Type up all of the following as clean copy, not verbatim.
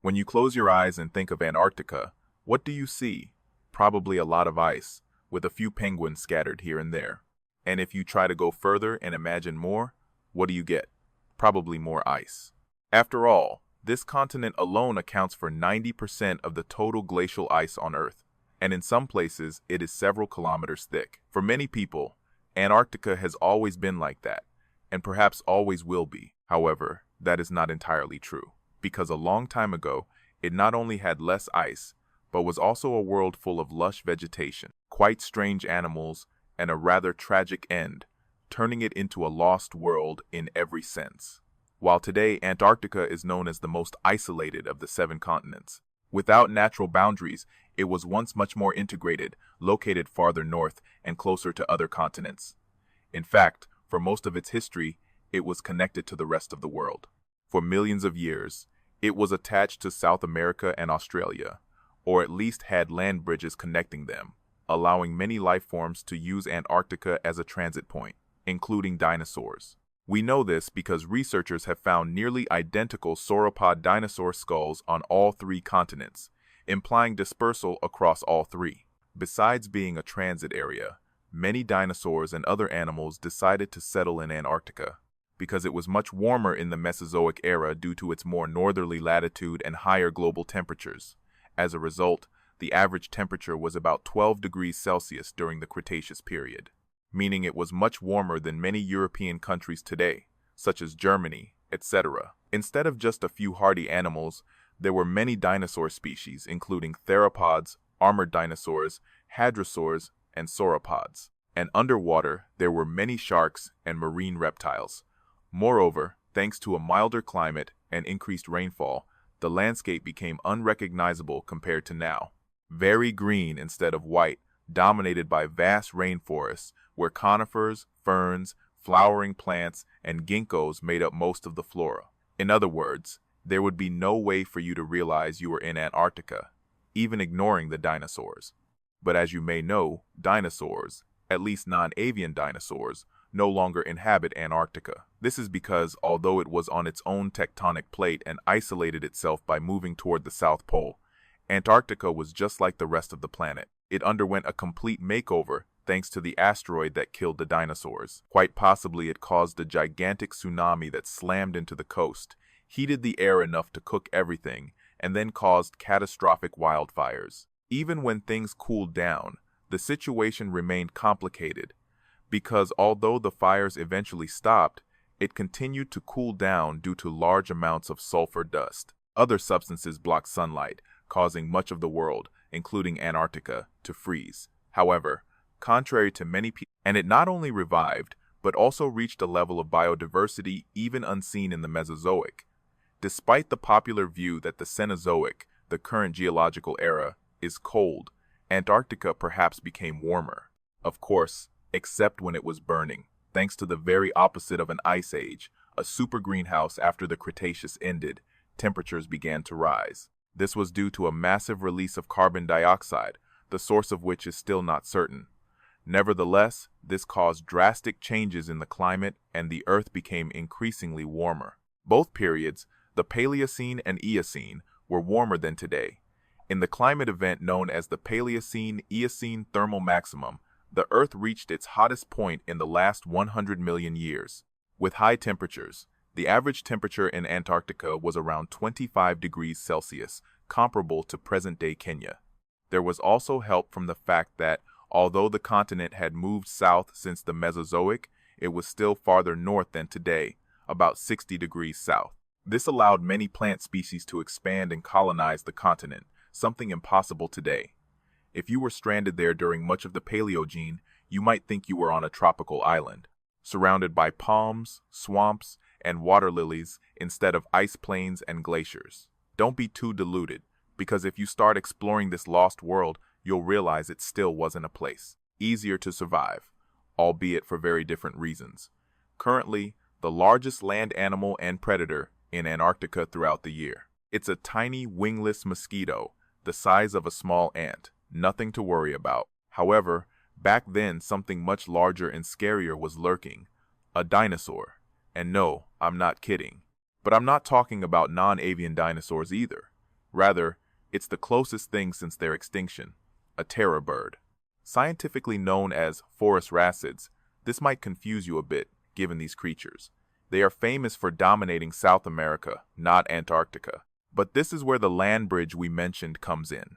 When you close your eyes and think of Antarctica, what do you see? Probably a lot of ice, with a few penguins scattered here and there. And if you try to go further and imagine more, what do you get? Probably more ice. After all, this continent alone accounts for 90% of the total glacial ice on Earth, and in some places it is several kilometers thick. For many people, Antarctica has always been like that, and perhaps always will be. However, that is not entirely true, because a long time ago, it not only had less ice, but was also a world full of lush vegetation, quite strange animals, and a rather tragic end, turning it into a lost world in every sense. While today Antarctica is known as the most isolated of the 7 continents, without natural boundaries, it was once much more integrated, located farther north and closer to other continents. In fact, for most of its history, it was connected to the rest of the world. For millions of years, it was attached to South America and Australia, or at least had land bridges connecting them, allowing many life forms to use Antarctica as a transit point, including dinosaurs. We know this because researchers have found nearly identical sauropod dinosaur skulls on all 3 continents, implying dispersal across all 3. Besides being a transit area, many dinosaurs and other animals decided to settle in Antarctica because it was much warmer in the Mesozoic era due to its more northerly latitude and higher global temperatures. As a result, the average temperature was about 12 degrees Celsius during the Cretaceous period, meaning it was much warmer than many European countries today, such as Germany, etc. Instead of just a few hardy animals, there were many dinosaur species, including theropods, armored dinosaurs, hadrosaurs, and sauropods. And underwater, there were many sharks and marine reptiles. Moreover, thanks to a milder climate and increased rainfall, the landscape became unrecognizable compared to now. Very green instead of white, dominated by vast rainforests where conifers, ferns, flowering plants, and ginkgos made up most of the flora. In other words, there would be no way for you to realize you were in Antarctica, even ignoring the dinosaurs. But as you may know, dinosaurs, at least non-avian dinosaurs, no longer inhabit Antarctica. This is because, although it was on its own tectonic plate and isolated itself by moving toward the South Pole, Antarctica was just like the rest of the planet. It underwent a complete makeover thanks to the asteroid that killed the dinosaurs. Quite possibly it caused a gigantic tsunami that slammed into the coast, heated the air enough to cook everything, and then caused catastrophic wildfires. Even when things cooled down, the situation remained complicated, because although the fires eventually stopped, it continued to cool down due to large amounts of sulfur dust. Other substances blocked sunlight, causing much of the world, including Antarctica, to freeze. However, contrary to many people, and it not only revived, but also reached a level of biodiversity even unseen in the Mesozoic. Despite the popular view that the Cenozoic, the current geological era, is cold, Antarctica perhaps became warmer. Of course, except when it was burning, thanks to the very opposite of an ice age, a super greenhouse. After the Cretaceous ended, temperatures began to rise. This was due to a massive release of carbon dioxide, the source of which is still not certain. Nevertheless, this caused drastic changes in the climate and the Earth became increasingly warmer. Both periods, the Paleocene and Eocene, were warmer than today. In the climate event known as the Paleocene-Eocene thermal maximum, the Earth reached its hottest point in the last 100 million years. With high temperatures, the average temperature in Antarctica was around 25 degrees Celsius, comparable to present-day Kenya. There was also help from the fact that, although the continent had moved south since the Mesozoic, it was still farther north than today, about 60 degrees south. This allowed many plant species to expand and colonize the continent, something impossible today. If you were stranded there during much of the Paleogene, you might think you were on a tropical island, surrounded by palms, swamps, and water lilies instead of ice plains and glaciers. Don't be too deluded, because if you start exploring this lost world, you'll realize it still wasn't a place. Easier to survive, albeit for very different reasons. Currently, the largest land animal and predator in Antarctica throughout the year. It's a tiny wingless mosquito, the size of a small ant. Nothing to worry about. However, back then something much larger and scarier was lurking. A dinosaur. And no, I'm not kidding. But I'm not talking about non-avian dinosaurs either. Rather, it's the closest thing since their extinction, a terror bird. Scientifically known as ferocious, this might confuse you a bit, given these creatures. They are famous for dominating South America, not Antarctica. But this is where the land bridge we mentioned comes in.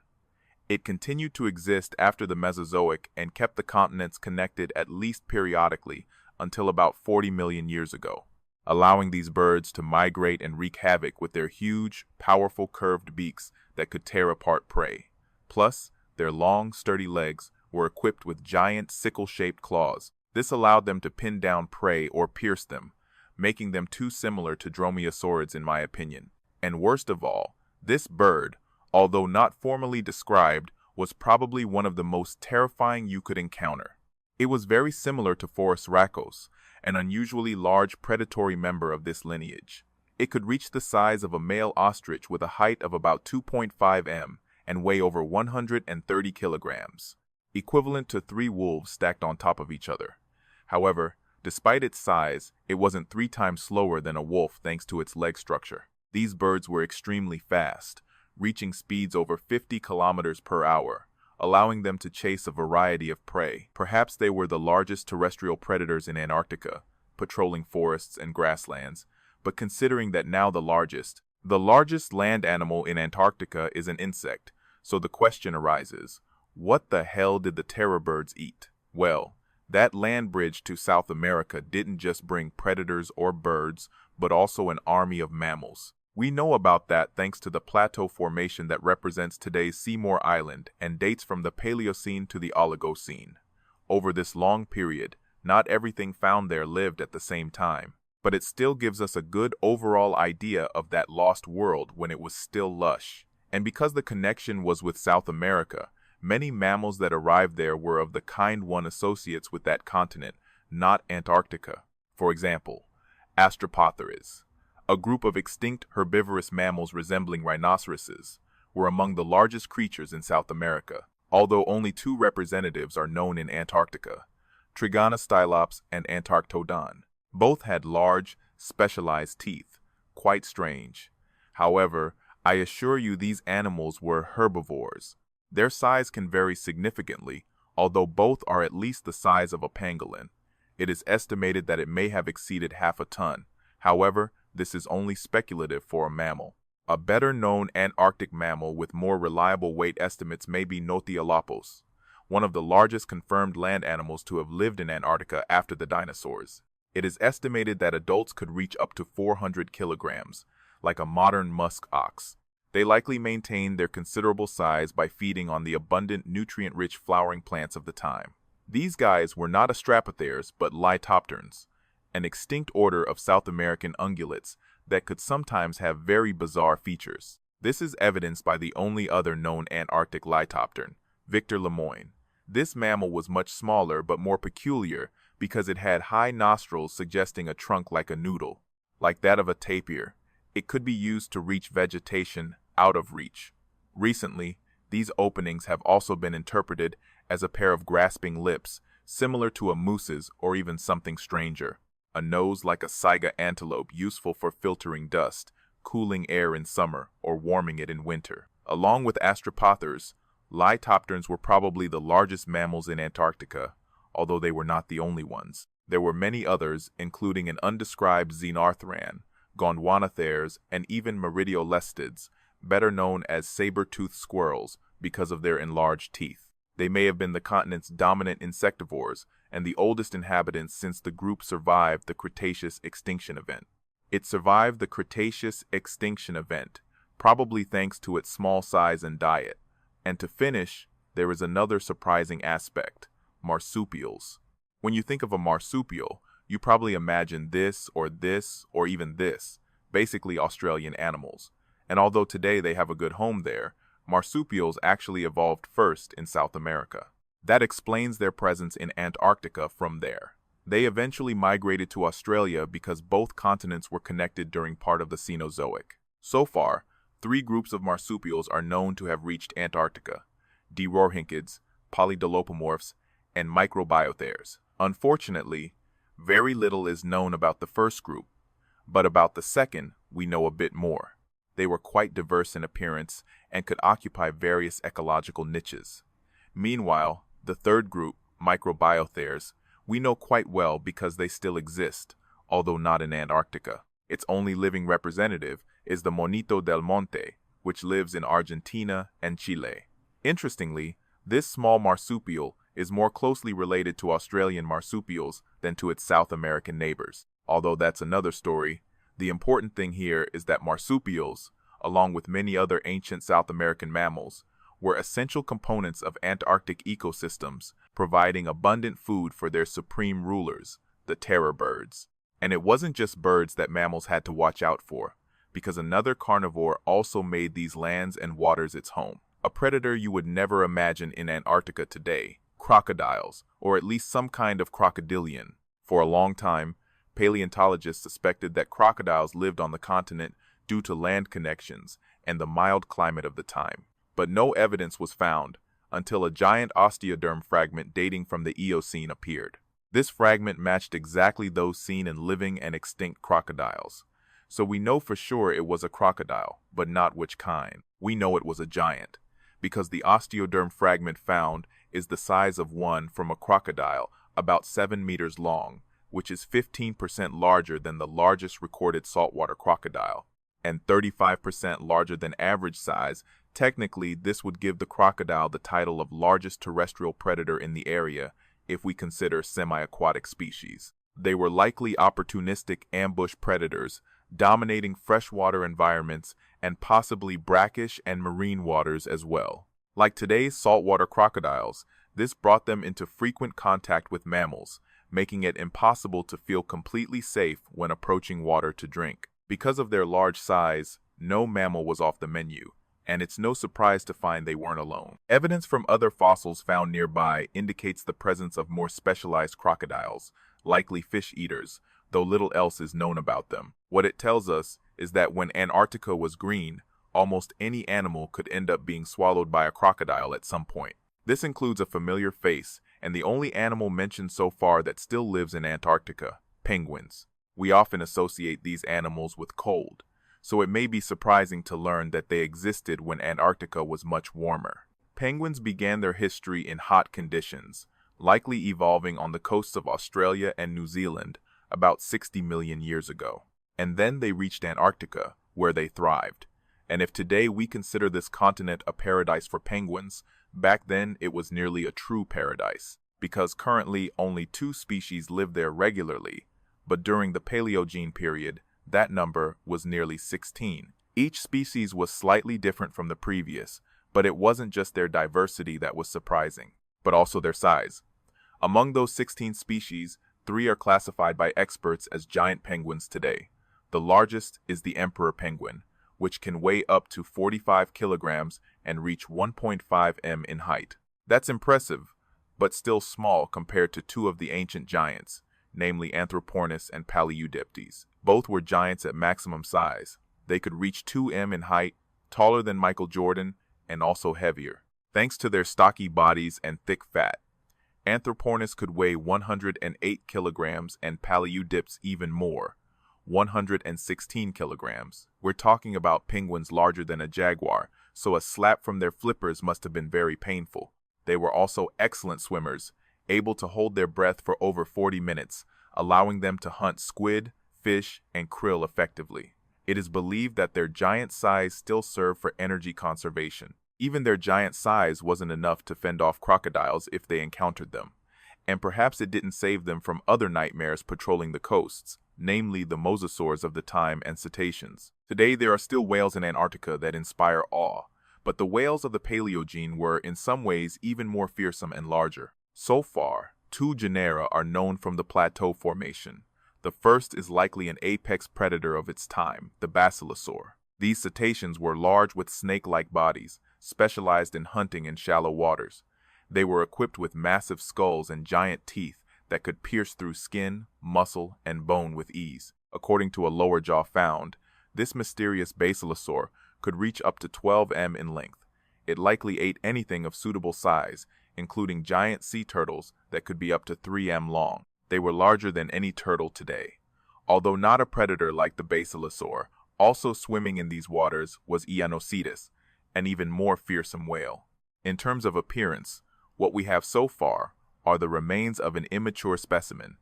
It continued to exist after the Mesozoic and kept the continents connected at least periodically until about 40 million years ago, allowing these birds to migrate and wreak havoc with their huge, powerful curved beaks that could tear apart prey. Plus, their long, sturdy legs were equipped with giant sickle-shaped claws. This allowed them to pin down prey or pierce them, making them too similar to dromaeosaurids in my opinion. And worst of all, this bird, although not formally described, was probably one of the most terrifying you could encounter. It was very similar to ferocious, an unusually large predatory member of this lineage. It could reach the size of a male ostrich with a height of about 2.5 m and weigh over 130 kilograms, equivalent to 3 wolves stacked on top of each other. However, despite its size, it wasn't 3 times slower than a wolf thanks to its leg structure. These birds were extremely fast, reaching speeds over 50 kilometers per hour, allowing them to chase a variety of prey. Perhaps they were the largest terrestrial predators in Antarctica, patrolling forests and grasslands, but considering that now the largest land animal in Antarctica is an insect, so the question arises, what the hell did the terror birds eat? Well, that land bridge to South America didn't just bring predators or birds, but also an army of mammals. We know about that thanks to the plateau formation that represents today's Seymour Island and dates from the Paleocene to the Oligocene. Over this long period, not everything found there lived at the same time, but it still gives us a good overall idea of that lost world when it was still lush. And because the connection was with South America, many mammals that arrived there were of the kind one associates with that continent, not Antarctica. For example, Astropotheres, a group of extinct herbivorous mammals resembling rhinoceroses, were among the largest creatures in South America, although only 2 representatives are known in Antarctica, Trigonostylops and Antarctodon. Both had large, specialized teeth, quite strange. However, I assure you these animals were herbivores. Their size can vary significantly, although both are at least the size of a pangolin. It is estimated that it may have exceeded half a ton. However, this is only speculative for a mammal. A better-known Antarctic mammal with more reliable weight estimates may be Nothiolopos, one of the largest confirmed land animals to have lived in Antarctica after the dinosaurs. It is estimated that adults could reach up to 400 kilograms, like a modern musk ox. They likely maintained their considerable size by feeding on the abundant nutrient-rich flowering plants of the time. These guys were not Astrapotheres but Litopterns, an extinct order of South American ungulates that could sometimes have very bizarre features. This is evidenced by the only other known Antarctic Litoptern, Victor Lemoine. This mammal was much smaller but more peculiar because it had high nostrils suggesting a trunk like a noodle. Like that of a tapir, it could be used to reach vegetation out of reach. Recently, these openings have also been interpreted as a pair of grasping lips, similar to a moose's or even something stranger. A nose like a saiga antelope useful for filtering dust, cooling air in summer, or warming it in winter. Along with Astropotheres, Litopterns were probably the largest mammals in Antarctica, although they were not the only ones. There were many others, including an undescribed Xenarthran, Gondwanatheres, and even Meridiolestids, better known as saber-toothed squirrels because of their enlarged teeth. They may have been the continent's dominant insectivores and the oldest inhabitants since the group survived the Cretaceous extinction event. It survived the Cretaceous extinction event, probably thanks to its small size and diet. And to finish, there is another surprising aspect: marsupials. When you think of a marsupial, you probably imagine this, or even this, basically Australian animals. And although today they have a good home there, marsupials actually evolved first in South America. That explains their presence in Antarctica from there. They eventually migrated to Australia because both continents were connected during part of the Cenozoic. So far, 3 groups of marsupials are known to have reached Antarctica: Dirorhynchids, Polydolopomorphs, and Microbiotheres. Unfortunately, very little is known about the first group, but about the second, we know a bit more. They were quite diverse in appearance and could occupy various ecological niches. Meanwhile, the third group, microbiotheres, we know quite well because they still exist, although not in Antarctica. Its only living representative is the monito del monte, which lives in Argentina and Chile. Interestingly, this small marsupial is more closely related to Australian marsupials than to its South American neighbors. Although that's another story, the important thing here is that marsupials, along with many other ancient South American mammals, were essential components of Antarctic ecosystems, providing abundant food for their supreme rulers, the terror birds. And it wasn't just birds that mammals had to watch out for, because another carnivore also made these lands and waters its home. A predator you would never imagine in Antarctica today, crocodiles, or at least some kind of crocodilian. For a long time, paleontologists suspected that crocodiles lived on the continent due to land connections and the mild climate of the time. But no evidence was found until a giant osteoderm fragment dating from the Eocene appeared. This fragment matched exactly those seen in living and extinct crocodiles. So we know for sure it was a crocodile, but not which kind. We know it was a giant, because the osteoderm fragment found is the size of one from a crocodile about 7 meters long, which is 15% larger than the largest recorded saltwater crocodile, and 35% larger than average size. Technically, this would give the crocodile the title of largest terrestrial predator in the area if we consider semi-aquatic species. They were likely opportunistic ambush predators, dominating freshwater environments and possibly brackish and marine waters as well. Like today's saltwater crocodiles, this brought them into frequent contact with mammals, making it impossible to feel completely safe when approaching water to drink. Because of their large size, no mammal was off the menu, and it's no surprise to find they weren't alone. Evidence from other fossils found nearby indicates the presence of more specialized crocodiles, likely fish eaters, though little else is known about them. What it tells us is that when Antarctica was green, almost any animal could end up being swallowed by a crocodile at some point. This includes a familiar face, and the only animal mentioned so far that still lives in Antarctica, penguins. We often associate these animals with cold, so it may be surprising to learn that they existed when Antarctica was much warmer. Penguins began their history in hot conditions, likely evolving on the coasts of Australia and New Zealand about 60 million years ago. And then they reached Antarctica, where they thrived. And if today we consider this continent a paradise for penguins, back then it was nearly a true paradise, because currently only 2 species live there regularly, but during the Paleogene period, that number was nearly 16. Each species was slightly different from the previous, but it wasn't just their diversity that was surprising, but also their size. Among those 16 species, 3 are classified by experts as giant penguins today. The largest is the emperor penguin, which can weigh up to 45 kilograms and reach 1.5 m in height. That's impressive, but still small compared to 2 of the ancient giants, namely Anthropornis and Paleodyptes. Both were giants at maximum size. They could reach 2 m in height, taller than Michael Jordan, and also heavier. Thanks to their stocky bodies and thick fat, Anthropornis could weigh 108 kilograms and Paleodyptes even more, 116 kilograms. We're talking about penguins larger than a jaguar, so a slap from their flippers must have been very painful. They were also excellent swimmers, able to hold their breath for over 40 minutes, allowing them to hunt squid, fish, and krill effectively. It is believed that their giant size still served for energy conservation. Even their giant size wasn't enough to fend off crocodiles if they encountered them, and perhaps it didn't save them from other nightmares patrolling the coasts, namely the mosasaurs of the time and cetaceans. Today there are still whales in Antarctica that inspire awe, but the whales of the Paleogene were in some ways even more fearsome and larger. So far, 2 genera are known from the Plateau Formation. The first is likely an apex predator of its time, the basilosaur. These cetaceans were large with snake-like bodies, specialized in hunting in shallow waters. They were equipped with massive skulls and giant teeth that could pierce through skin, muscle, and bone with ease. According to a lower jaw found, this mysterious basilosaur could reach up to 12 m in length. It likely ate anything of suitable size, including giant sea turtles that could be up to 3 m long. They were larger than any turtle today. Although not a predator like the basilosaur, Also swimming in these waters was Ionocetus, an even more fearsome whale. In terms of appearance, what we have so far are the remains of an immature specimen.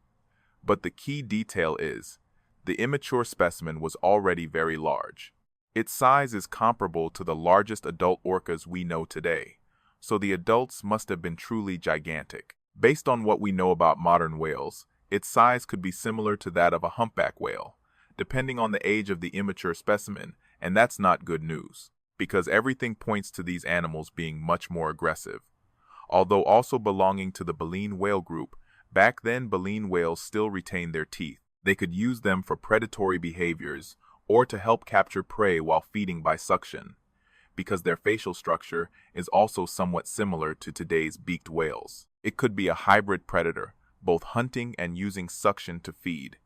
But the key detail is, the immature specimen was already very large. Its size is comparable to the largest adult orcas we know today, so the adults must have been truly gigantic. Based on what we know about modern whales, its size could be similar to that of a humpback whale, depending on the age of the immature specimen, and that's not good news, because everything points to these animals being much more aggressive. Although also belonging to the baleen whale group, back then baleen whales still retained their teeth. They could use them for predatory behaviors or to help capture prey while feeding by suction, because their facial structure is also somewhat similar to today's beaked whales. It could be a hybrid predator, both hunting and using suction to feed.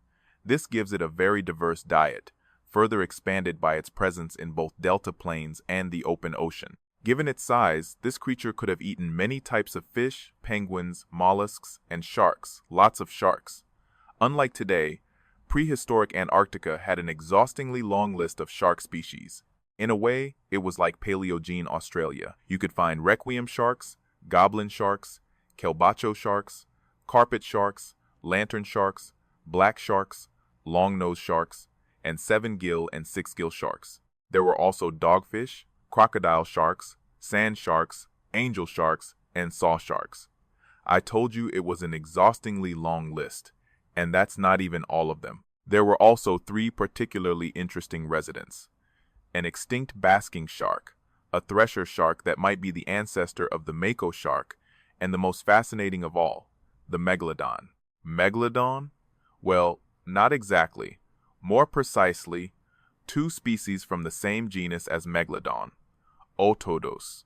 This gives it a very diverse diet, further expanded by its presence in both delta plains and the open ocean. Given its size, this creature could have eaten many types of fish, penguins, mollusks, and sharks, lots of sharks. Unlike today, prehistoric Antarctica had an exhaustingly long list of shark species. In a way, it was like Paleogene Australia. You could find requiem sharks, goblin sharks, kelbacho sharks, carpet sharks, lantern sharks, black sharks, long-nosed sharks, and 7-gill and 6-gill sharks. There were also dogfish, crocodile sharks, sand sharks, angel sharks, and saw sharks. I told you it was an exhaustingly long list, and that's not even all of them. There were also 3 particularly interesting residents. An extinct basking shark, a thresher shark that might be the ancestor of the mako shark, and the most fascinating of all, the Megalodon. Megalodon? Well, not exactly. More precisely, 2 species from the same genus as Megalodon, Otodos.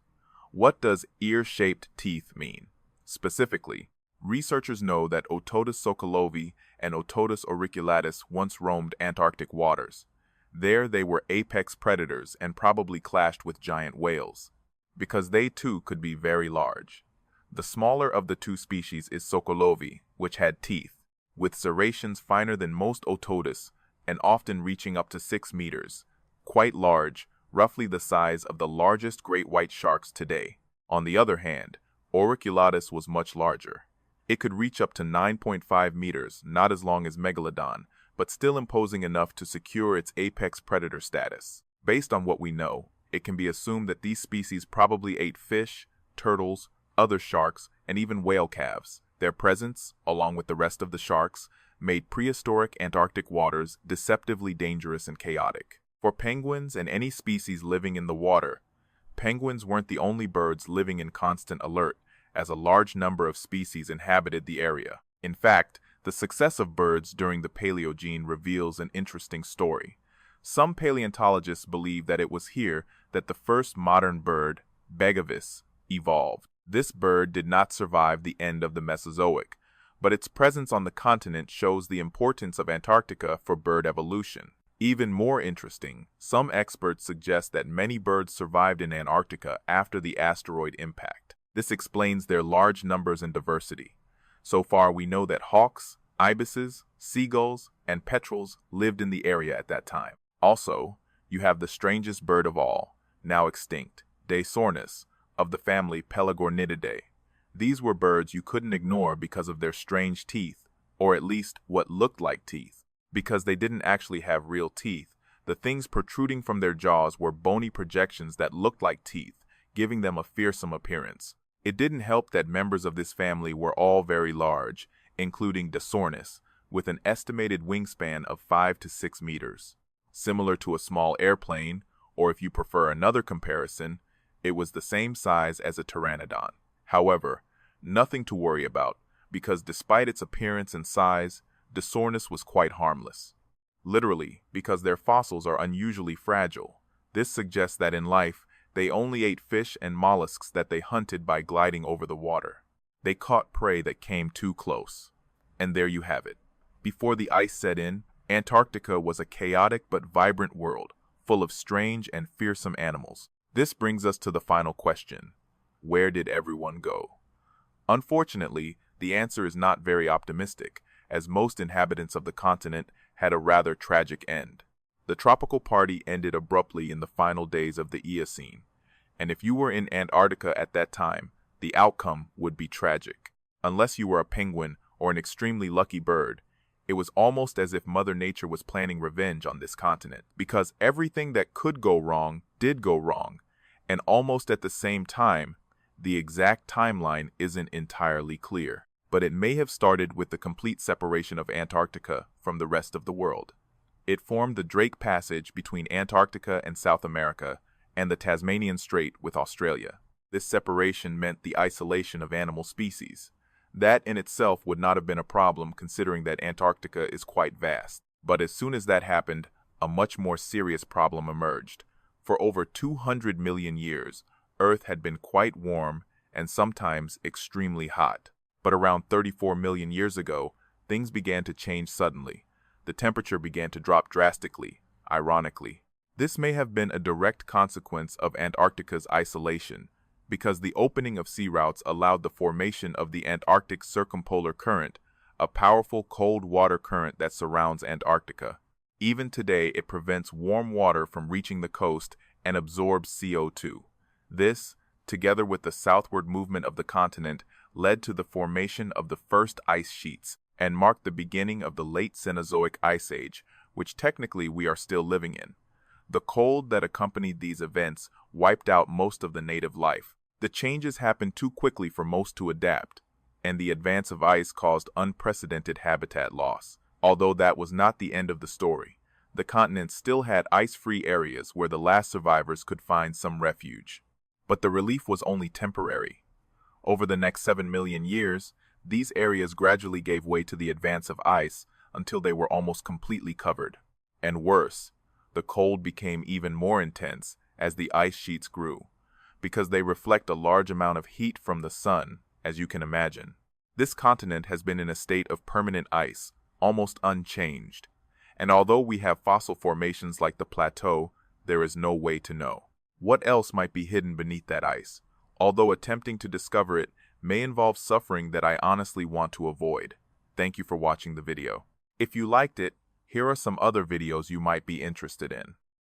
What does ear-shaped teeth mean? Specifically, researchers know that Otodus sokolovi and Otodus auriculatus once roamed Antarctic waters. There they were apex predators and probably clashed with giant whales, because they too could be very large. The smaller of the 2 species is Sokolovi, which had teeth, with serrations finer than most Otodus and often reaching up to 6 meters, quite large, roughly the size of the largest great white sharks today. On the other hand, Auriculatus was much larger. It could reach up to 9.5 meters, not as long as Megalodon, but still imposing enough to secure its apex predator status. Based on what we know, it can be assumed that these species probably ate fish, turtles, other sharks, and even whale calves. Their presence, along with the rest of the sharks, made prehistoric Antarctic waters deceptively dangerous and chaotic. For penguins and any species living in the water, penguins weren't the only birds living in constant alert, as a large number of species inhabited the area. In fact, the success of birds during the Paleogene reveals an interesting story. Some paleontologists believe that it was here that the first modern bird, Begavis, evolved. This bird did not survive the end of the Mesozoic, but its presence on the continent shows the importance of Antarctica for bird evolution. Even more interesting, some experts suggest that many birds survived in Antarctica after the asteroid impact. This explains their large numbers and diversity. So far, we know that hawks, ibises, seagulls, and petrels lived in the area at that time. Also, you have the strangest bird of all, now extinct, Daesornis, of the family Pelagornithidae. These were birds you couldn't ignore because of their strange teeth, or at least what looked like teeth. Because they didn't actually have real teeth, the things protruding from their jaws were bony projections that looked like teeth, giving them a fearsome appearance. It didn't help that members of this family were all very large, including Daesornis, with an estimated wingspan of 5 to 6 meters. Similar to a small airplane, or if you prefer another comparison, it was the same size as a pteranodon. However, nothing to worry about, because despite its appearance and size, Daesornis was quite harmless. Literally, because their fossils are unusually fragile. This suggests that in life, they only ate fish and mollusks that they hunted by gliding over the water. They caught prey that came too close. And there you have it. Before the ice set in, Antarctica was a chaotic but vibrant world, full of strange and fearsome animals. This brings us to the final question. Where did everyone go? Unfortunately, the answer is not very optimistic, as most inhabitants of the continent had a rather tragic end. The tropical party ended abruptly in the final days of the Eocene, and if you were in Antarctica at that time, the outcome would be tragic. Unless you were a penguin or an extremely lucky bird, it was almost as if Mother Nature was planning revenge on this continent, because everything that could go wrong did go wrong, and almost at the same time, the exact timeline isn't entirely clear. But it may have started with the complete separation of Antarctica from the rest of the world. It formed the Drake Passage between Antarctica and South America, and the Tasmanian Strait with Australia. This separation meant the isolation of animal species. That in itself would not have been a problem considering that Antarctica is quite vast. But as soon as that happened, a much more serious problem emerged. For over 200 million years, Earth had been quite warm and sometimes extremely hot. But around 34 million years ago, things began to change suddenly. The temperature began to drop drastically, ironically. This may have been a direct consequence of Antarctica's isolation, because the opening of sea routes allowed the formation of the Antarctic Circumpolar Current, a powerful cold water current that surrounds Antarctica. Even today, it prevents warm water from reaching the coast and absorbs CO2. This, together with the southward movement of the continent, led to the formation of the first ice sheets, and marked the beginning of the late Cenozoic Ice Age, which technically we are still living in. The cold that accompanied these events wiped out most of the native life. The changes happened too quickly for most to adapt, and the advance of ice caused unprecedented habitat loss. Although that was not the end of the story, the continent still had ice-free areas where the last survivors could find some refuge. But the relief was only temporary. Over the next 7 million years, these areas gradually gave way to the advance of ice until they were almost completely covered. And worse, the cold became even more intense as the ice sheets grew, because they reflect a large amount of heat from the sun, as you can imagine. This continent has been in a state of permanent ice, almost unchanged. And although we have fossil formations like the plateau, there is no way to know what else might be hidden beneath that ice, although attempting to discover it may involve suffering that I honestly want to avoid. Thank you for watching the video. If you liked it, here are some other videos you might be interested in.